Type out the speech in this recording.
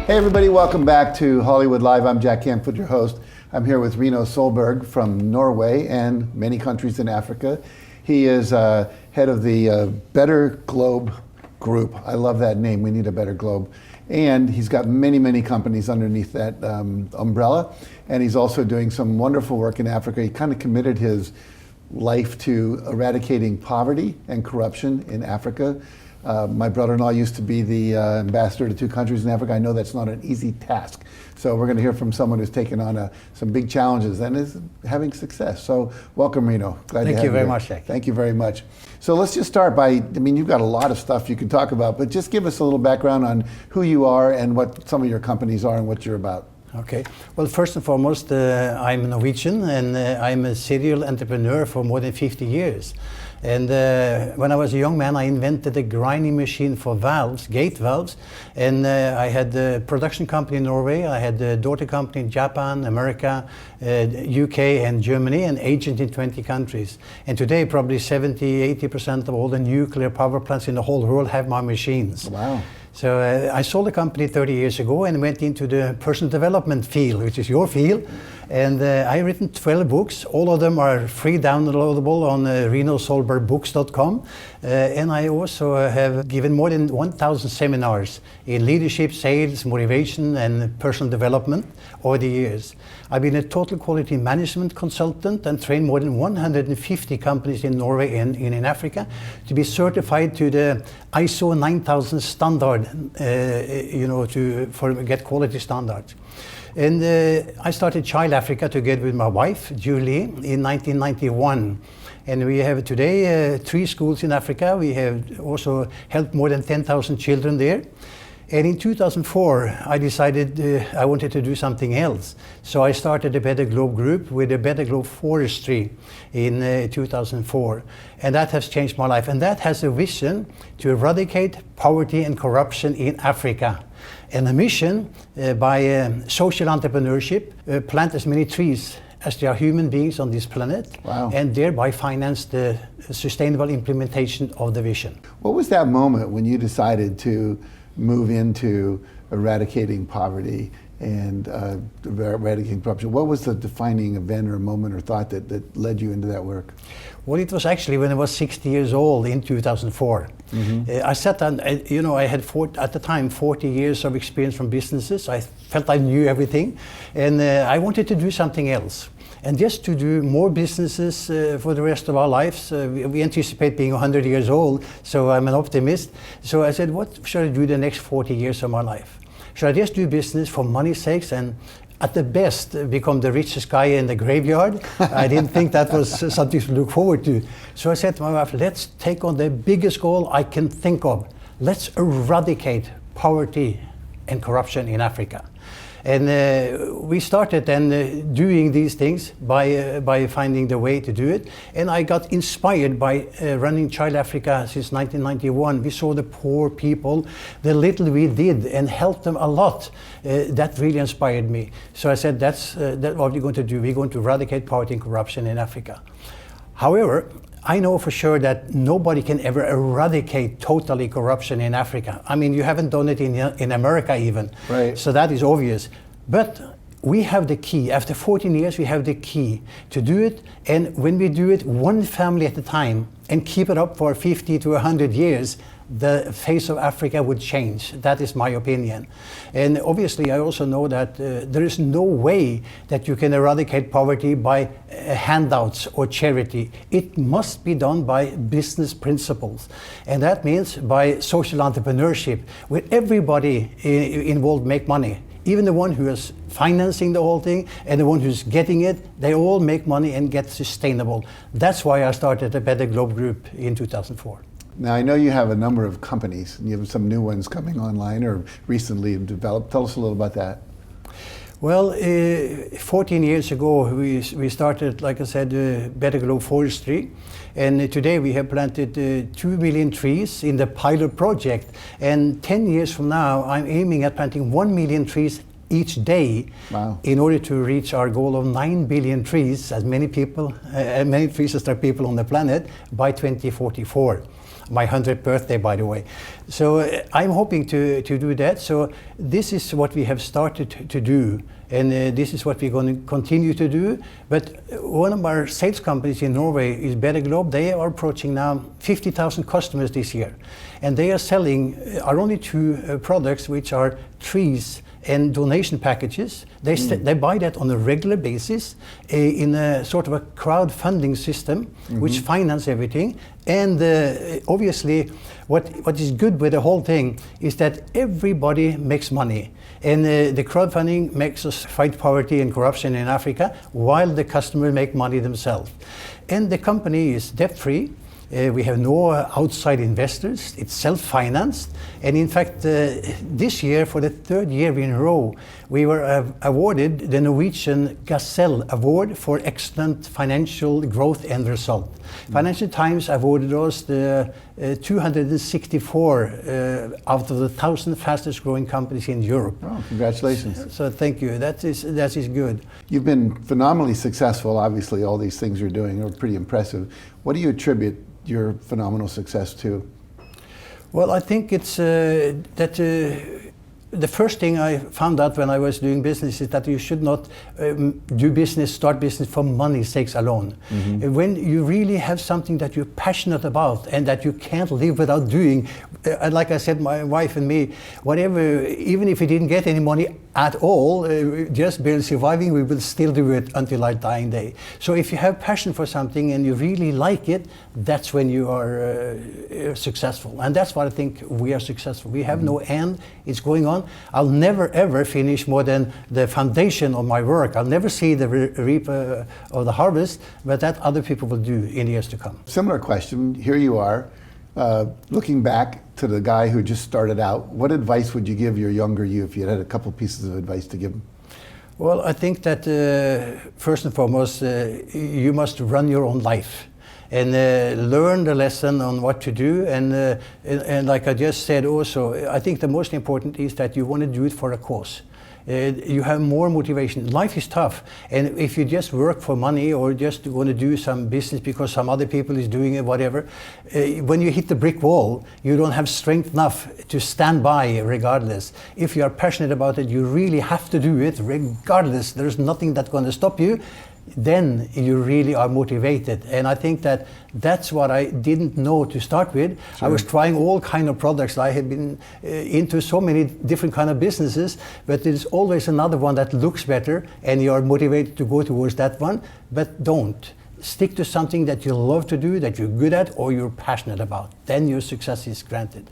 Hey everybody, welcome back to Hollywood Live. I'm Jack Canfield, your host. I'm here with Rino Solberg from Norway and many countries in Africa. He is head of the Better Globe group. I love that name, we need a better globe. And he's got many, many companies underneath that umbrella. And he's also doing some wonderful work in Africa. He kind of committed his life to eradicating poverty and corruption in Africa. My brother-in-law used to be the ambassador to 2 countries in Africa. I know that's not an easy task. So we're going to hear from someone who's taken on some big challenges and is having success. So welcome, Rino. Glad to have you. Thank you very much, Jack. Thank you very much. So let's just start by, you've got a lot of stuff you can talk about, but just give us a little background on who you are and what some of your companies are and what you're about. Okay. Well, first and foremost, I'm Norwegian and I'm a serial entrepreneur for more than 50 years. And when I was a young man, I invented a grinding machine for valves, gate valves. And I had a production company in Norway. I had a daughter company in Japan, America, UK and Germany, and agent in 20 countries. And today, probably 70–80% of all the nuclear power plants in the whole world have my machines. Wow. So I sold a company 30 years ago and went into the personal development field, which is your field. And I've written 12 books. All of them are free downloadable on rinosolbergbooks.com. And I also have given more than 1,000 seminars in leadership, sales, motivation, and personal development over the years. I've been a total quality management consultant and trained more than 150 companies in Norway and in Africa to be certified to the ISO 9000 standard, for get quality standards. And I started Child Africa together with my wife, Julie, in 1991. And we have today 3 schools in Africa. We have also helped more than 10,000 children there. And in 2004, I decided I wanted to do something else. So I started the Better Globe Group with the Better Globe Forestry in 2004. And that has changed my life. And that has a vision to eradicate poverty and corruption in Africa. And a mission by social entrepreneurship, plant as many trees as there are human beings on this planet. Wow. And thereby finance the sustainable implementation of the vision. What was that moment when you decided to move into eradicating poverty and eradicating corruption? What was the defining event or moment or thought that led you into that work? Well, it was actually when I was 60 years old in 2004. Mm-hmm. I sat down, I had at the time 40 years of experience from businesses. I felt I knew everything, and I wanted to do something else. And just to do more businesses for the rest of our lives. We anticipate being 100 years old, so I'm an optimist. So I said, what should I do the next 40 years of my life? Should I just do business for money's sakes and at the best become the richest guy in the graveyard? I didn't think that was something to look forward to. So I said to my wife, let's take on the biggest goal I can think of. Let's eradicate poverty and corruption in Africa. And we started then doing these things by finding the way to do it. And I got inspired by running Child Africa since 1991. We saw the poor people, the little we did, and helped them a lot. That really inspired me. So I said, that's what we're going to do. We're going to eradicate poverty and corruption in Africa. However, I know for sure that nobody can ever eradicate totally corruption in Africa. I mean, you haven't done it in America even. Right. So that is obvious. But we have the key. After 14 years, we have the key to do it. And when we do it one family at a time and keep it up for 50 to 100 years, the face of Africa would change. That is my opinion. And obviously, I also know that there is no way that you can eradicate poverty by handouts or charity. It must be done by business principles. And that means by social entrepreneurship, where everybody involved make money. Even the one who is financing the whole thing and the one who's getting it, they all make money and get sustainable. That's why I started the Better Globe Group in 2004. Now, I know you have a number of companies, and you have some new ones coming online or recently developed. Tell us a little about that. Well, 14 years ago, we started, like I said, Better Globe Forestry. And today we have planted 2 million trees in the pilot project. And 10 years from now, I'm aiming at planting 1 million trees each day. Wow. In order to reach our goal of 9 billion trees, as many trees as there are people on the planet, by 2044. My 100th birthday, by the way. So I'm hoping to do that. So this is what we have started to do, and this is what we're going to continue to do. But one of our sales companies in Norway is Better Globe. They are approaching now 50,000 customers this year, and they are selling our only two products, which are trees and donation packages. They buy that on a regular basis in a sort of a crowdfunding system, which finance everything. And obviously, what is good with the whole thing is that everybody makes money. And the crowdfunding makes us fight poverty and corruption in Africa, while the customer make money themselves. And the company is debt-free. We have no outside investors. It's self-financed. And in fact, this year, for the third year in a row, we were awarded the Norwegian Gazelle Award for excellent financial growth and result. Financial Times awarded us the 264 out of the 1,000 fastest growing companies in Europe. Oh, congratulations. So thank you. That is good. You've been phenomenally successful. Obviously, all these things you're doing are pretty impressive. What do you attribute your phenomenal success to? Well, I think it's that the first thing I found out when I was doing business is that you should not start business for money's sakes alone. When you really have something that you're passionate about and that you can't live without doing, and like I said, my wife and me, whatever, even if we didn't get any money at all, just barely surviving, we will still do it until our dying day. So if you have passion for something and you really like it, that's when you are successful. And that's what I think we are successful. We have no end, it's going on. I'll never ever finish more than the foundation of my work. I'll never see the reap of the harvest, but that other people will do in years to come. Similar question, here you are, looking back to the guy who just started out, what advice would you give your younger you if you had a couple pieces of advice to give him? Well, I think that first and foremost, you must run your own life and learn the lesson on what to do. And like I just said also, I think the most important is that you want to do it for a cause. You have more motivation. Life is tough, and if you just work for money or just want to do some business because some other people is doing it, whatever, when you hit the brick wall, you don't have strength enough to stand by regardless. If you are passionate about it, you really have to do it regardless. There's nothing that's going to stop you. Then you really are motivated, and I think that that's what I didn't know to start with. Sure. I was trying all kind of products. I had been into so many different kind of businesses, but there's always another one that looks better, and you are motivated to go towards that one. But don't stick to something that you love to do, that you're good at, or you're passionate about. Then your success is granted.